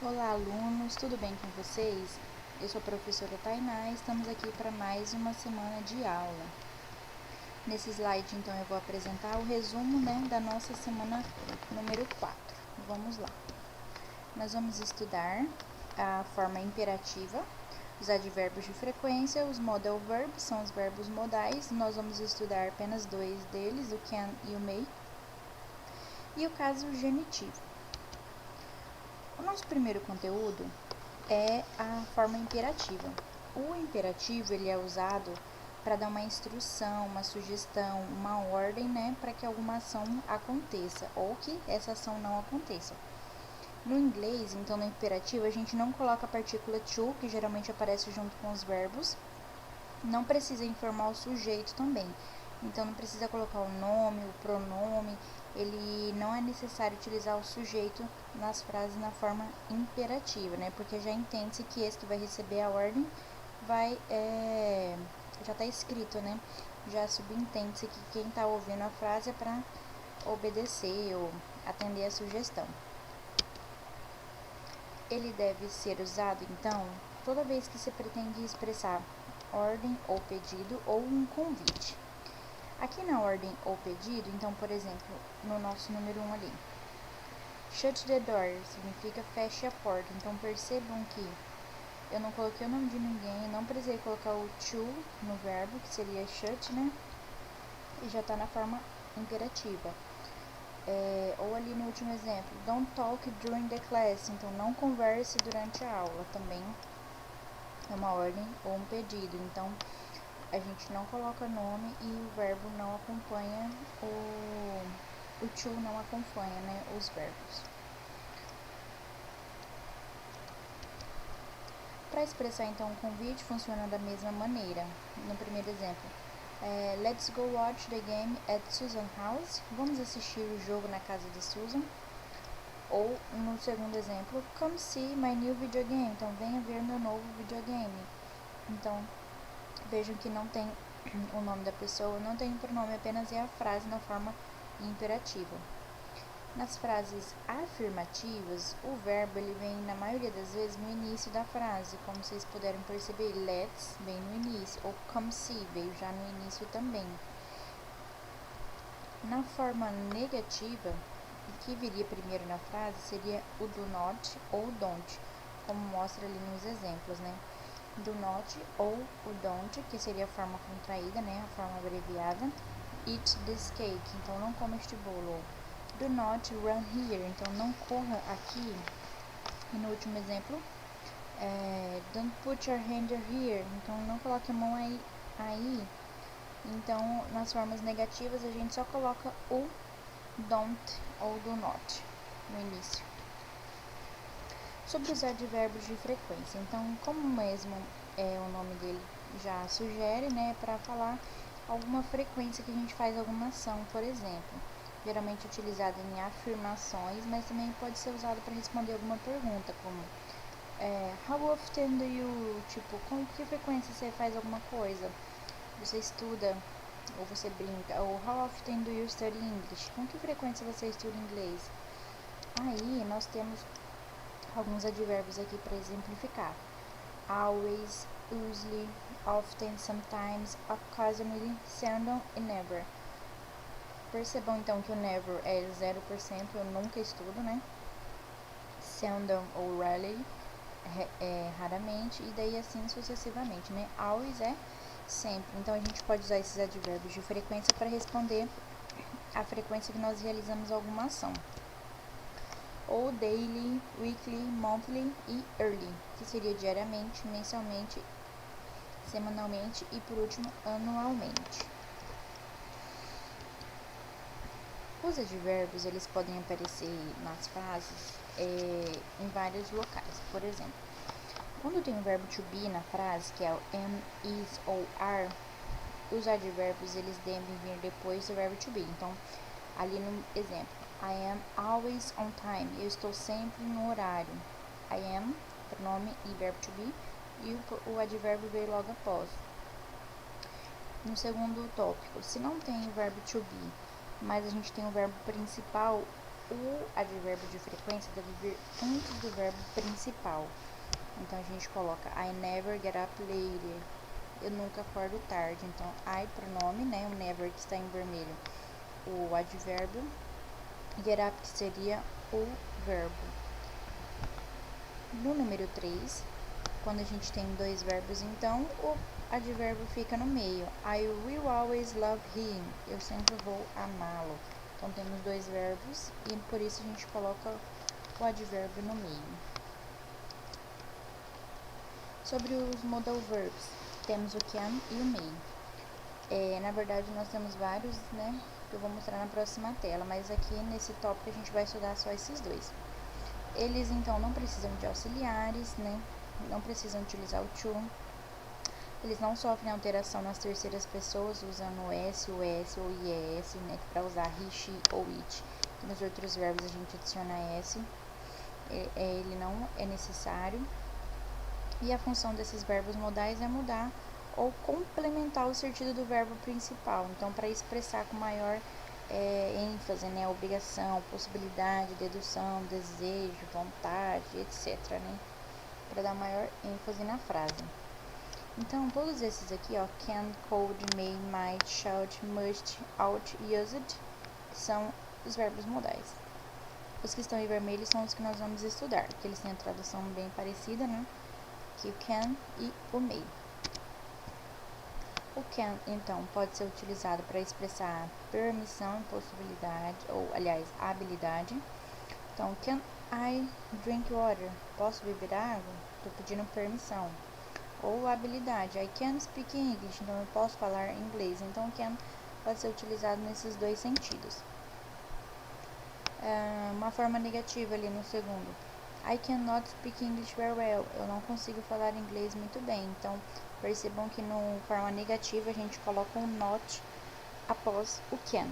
Olá, alunos, tudo bem com vocês? Eu sou a professora Tainá e estamos aqui para mais uma semana de aula. Nesse slide, então, eu vou apresentar o resumo, da nossa semana número 4. Vamos lá. Nós vamos estudar a forma imperativa, os advérbios de frequência, os modal verbs, são os verbos modais. Nós vamos estudar apenas dois deles, o can e o may, e o caso genitivo. O nosso primeiro conteúdo é a forma imperativa. O imperativo ele é usado para dar uma instrução, uma sugestão, uma ordem, para que alguma ação aconteça ou que essa ação não aconteça. No inglês, então, no imperativo, a gente não coloca a partícula to, que geralmente aparece junto com os verbos. Não precisa informar o sujeito também. Então, não precisa colocar o nome, o pronome. Ele não é necessário utilizar o sujeito nas frases na forma imperativa, porque já entende-se que esse que vai receber a ordem já está escrito, já subentende-se que quem está ouvindo a frase é para obedecer ou atender a sugestão. Ele deve ser usado, então, toda vez que se pretende expressar ordem ou pedido ou um convite. Aqui na ordem ou pedido, então, por exemplo, no nosso número 1 ali, shut the door significa feche a porta. Então, percebam que eu não coloquei o nome de ninguém, não precisei colocar o to no verbo, que seria shut, e já está na forma imperativa. Ou ali no último exemplo, don't talk during the class, então não converse durante a aula, também é uma ordem ou um pedido. Então, a gente não coloca nome e o verbo não acompanha, o to não acompanha, os verbos. Para expressar então o convite, funciona da mesma maneira. No primeiro exemplo, let's go watch the game at Susan's house. Vamos assistir o jogo na casa de Susan. Ou no segundo exemplo, come see my new video game. Então, venha ver meu novo videogame. Então, vejam que não tem o nome da pessoa, não tem o pronome, apenas é a frase na forma imperativa. Nas frases afirmativas, o verbo ele vem na maioria das vezes no início da frase, como vocês puderam perceber, let's vem no início, ou come see veio já no início também. Na forma negativa, o que viria primeiro na frase seria o do not ou don't, como mostra ali nos exemplos, Do not ou o don't, que seria a forma contraída, a forma abreviada. Eat this cake, então não coma este bolo. Do not run here, então não corra aqui. E no último exemplo, don't put your hand here, então não coloque a mão aí. Então, nas formas negativas, a gente só coloca o don't ou do not no início. Sobre os advérbios de frequência, então, como mesmo o nome dele já sugere, para falar alguma frequência que a gente faz alguma ação, por exemplo. Geralmente utilizado em afirmações, mas também pode ser usado para responder alguma pergunta, como how often do you, com que frequência você faz alguma coisa? Você estuda ou você brinca? Ou how often do you study English? Com que frequência você estuda inglês? Aí nós temos alguns advérbios aqui para exemplificar. Always, usually, often, sometimes, occasionally, seldom e never. Percebam então que o never é 0%, eu nunca estudo, Seldom ou rarely é raramente, e daí assim sucessivamente, Always é sempre. Então a gente pode usar esses advérbios de frequência para responder a frequência que nós realizamos alguma ação. Ou daily, weekly, monthly e early, que seria diariamente, mensalmente, semanalmente e por último anualmente. Os advérbios eles podem aparecer nas frases em vários locais. Por exemplo, quando tem o verbo to be na frase, que é o am, is ou are, os advérbios eles devem vir depois do verbo to be. Então, ali no exemplo, I am always on time, eu estou sempre no horário. I am, pronome e verbo to be, e o advérbio veio logo após. No segundo tópico, se não tem o verbo to be, mas a gente tem o verbo principal, o advérbio de frequência deve vir antes do verbo principal. Então, a gente coloca I never get up late. Eu nunca acordo tarde. Então, I, pronome, né? O never, que está em vermelho, o advérbio. Get up, que seria o verbo. No número 3, quando a gente tem dois verbos, então, o advérbio fica no meio. I will always love him. Eu sempre vou amá-lo. Então, temos dois verbos e por isso a gente coloca o advérbio no meio. Sobre os modal verbs, temos o can e o may. Na verdade, nós temos vários, né, que eu vou mostrar na próxima tela, mas aqui nesse tópico a gente vai estudar só esses dois. Eles, então, não precisam de auxiliares, né, não precisam utilizar o to. Eles não sofrem alteração nas terceiras pessoas, usando o s, o s ou o ies, né, para usar he, she ou it. E nos outros verbos a gente adiciona s. Ele não é necessário. E a função desses verbos modais é mudar ou complementar o sentido do verbo principal. Então, para expressar com maior ênfase, né, obrigação, possibilidade, dedução, desejo, vontade, etc., né, para dar maior ênfase na frase. Então, todos esses aqui, ó, can, could, may, might, should, must, ought, used, são os verbos modais. Os que estão em vermelho são os que nós vamos estudar, que eles têm a tradução bem parecida, né? Que o can e o may. O can, então, pode ser utilizado para expressar permissão, possibilidade, ou, aliás, habilidade. Então, can I drink water? Posso beber água? Estou pedindo permissão. Ou habilidade, I can speak English, então eu posso falar inglês. Então, can pode ser utilizado nesses dois sentidos. Uma forma negativa ali no segundo. I cannot speak English very well. Eu não consigo falar inglês muito bem. Então, percebam que no forma negativa a gente coloca um not após o can.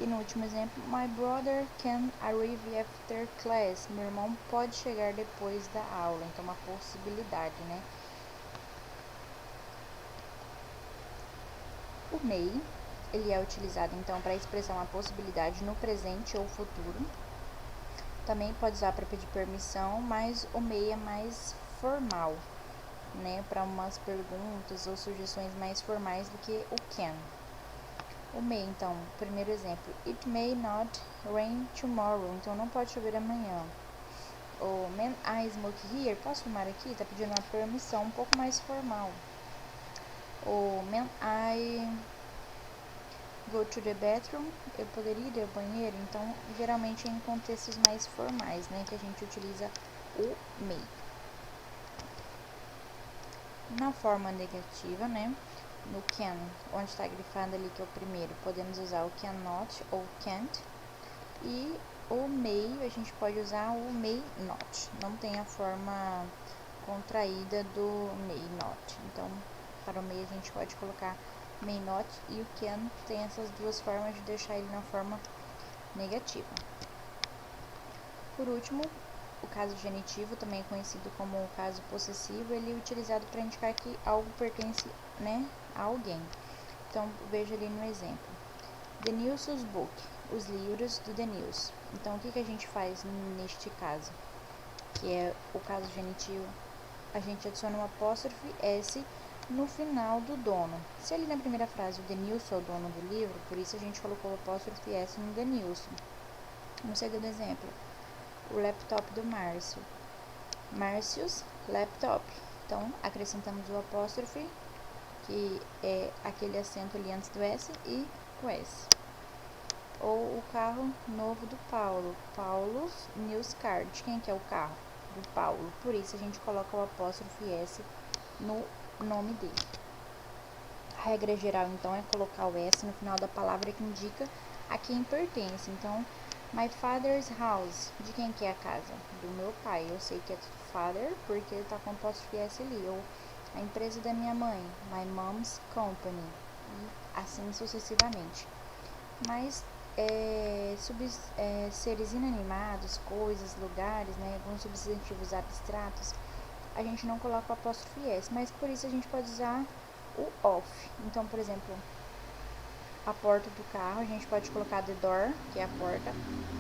E no último exemplo, my brother can arrive after class. Meu irmão pode chegar depois da aula. Então, uma possibilidade, né? O may, ele é utilizado então para expressar uma possibilidade no presente ou futuro. Também pode usar para pedir permissão, mas o may é mais formal, né, para umas perguntas ou sugestões mais formais do que o can. O may, então, primeiro exemplo, it may not rain tomorrow, então não pode chover amanhã. O man I smoke here, posso fumar aqui? Está pedindo uma permissão um pouco mais formal. O man I go to the bathroom, eu poderia ir ao banheiro. Então, geralmente é em contextos mais formais, né, que a gente utiliza o may. Na forma negativa, né, no can, onde está grifado ali que é o primeiro, podemos usar o cannot ou can't. E o may, a gente pode usar o may not. Não tem a forma contraída do may not. Então, para o may a gente pode colocar may not, e o can tem essas duas formas de deixar ele na forma negativa. Por último, o caso genitivo, também conhecido como o caso possessivo, ele é utilizado para indicar que algo pertence, né, a alguém. Então, veja ali no exemplo. The Nilson's book, os livros do Denilson. Então, o que a gente faz neste caso? Que é o caso genitivo, a gente adiciona um apóstrofe S no final do dono. Se ali na primeira frase o Denilson é o dono do livro, por isso a gente colocou o apóstrofe S no Denilson. No segundo exemplo, o laptop do Márcio. Márcios laptop. Então, acrescentamos o apóstrofe, que é aquele acento ali antes do S, e o S. Ou o carro novo do Paulo. Paulo's news car. De quem que é o carro? Do Paulo. Por isso a gente coloca o apóstrofe S no nome dele. A regra geral, então, é colocar o S no final da palavra que indica a quem pertence. Então, my father's house. De quem que é a casa? Do meu pai. Eu sei que é father porque ele está com o apóstrofe S ali. Ou a empresa da minha mãe. My mom's company. E assim sucessivamente. Mas seres inanimados, coisas, lugares, né, alguns substantivos abstratos, a gente não coloca o apóstrofe S, mas por isso a gente pode usar o of. Então, por exemplo, a porta do carro, a gente pode colocar the door, que é a porta,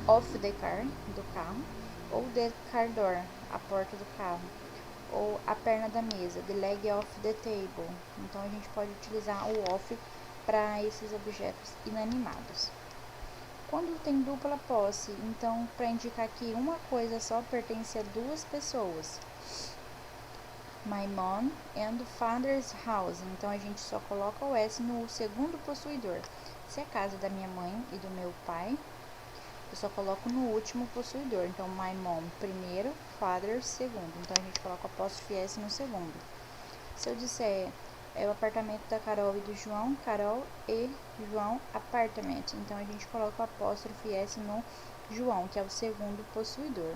of the car, do carro, ou the car door, a porta do carro, ou a perna da mesa, the leg of the table. Então a gente pode utilizar o of para esses objetos inanimados. Quando tem dupla posse, então para indicar que uma coisa só pertence a duas pessoas. My mom and father's house. Então a gente só coloca o S no segundo possuidor. Se é a casa da minha mãe e do meu pai, eu só coloco no último possuidor. Então my mom primeiro, father segundo. Então a gente coloca o apóstrofe S no segundo. Se eu disser é o apartamento da Carol e do João, Carol e João apartment. Então a gente coloca o apóstrofe S no João, que é o segundo possuidor.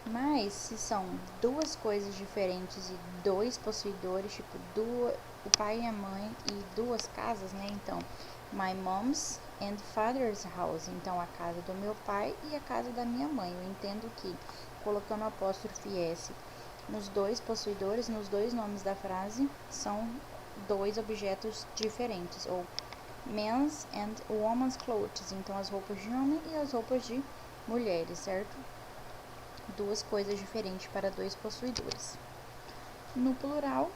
Mas se são duas coisas diferentes e dois possuidores, tipo o pai e a mãe e duas casas, né? Então, my mom's and father's house. Então, a casa do meu pai e a casa da minha mãe. Eu entendo que colocando o apóstrofe S nos dois possuidores, nos dois nomes da frase, são dois objetos diferentes. Ou men's and woman's clothes. Então, as roupas de homem e as roupas de mulheres, certo? Duas coisas diferentes para dois possuidores. No plural,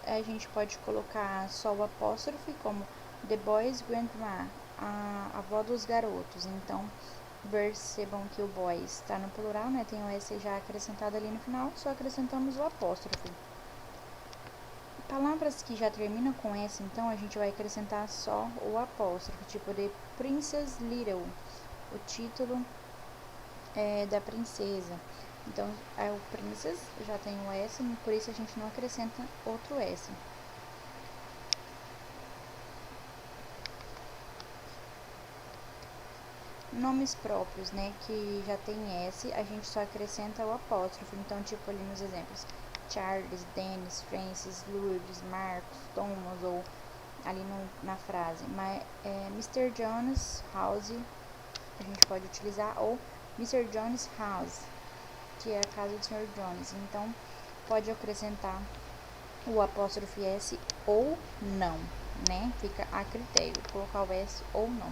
a gente pode colocar só o apóstrofe, como the boys' grandma, a avó dos garotos. Então, percebam que o boys está no plural, né? Tem o S já acrescentado ali no final, só acrescentamos o apóstrofe. Palavras que já terminam com S, então, a gente vai acrescentar só o apóstrofe, tipo The Princess Little, o título da princesa. Então, o princess já tem o S, por isso a gente não acrescenta outro S. Nomes próprios, né, que já tem S, a gente só acrescenta o apóstrofe. Então, tipo ali nos exemplos, Charles, Dennis, Francis, Lourdes, Marcos, Thomas, ou ali na frase. Mas, Mr. Jones House, a gente pode utilizar, ou Mr. Jones House, que é a casa do Sr. Jones. Então, pode acrescentar o apóstrofe S ou não, né? Fica a critério, colocar o S ou não.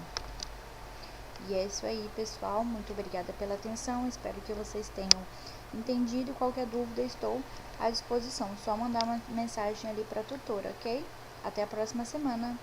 E é isso aí, pessoal. Muito obrigada pela atenção. Espero que vocês tenham entendido. Qualquer dúvida, estou à disposição. Só mandar uma mensagem ali para a tutora, ok? Até a próxima semana.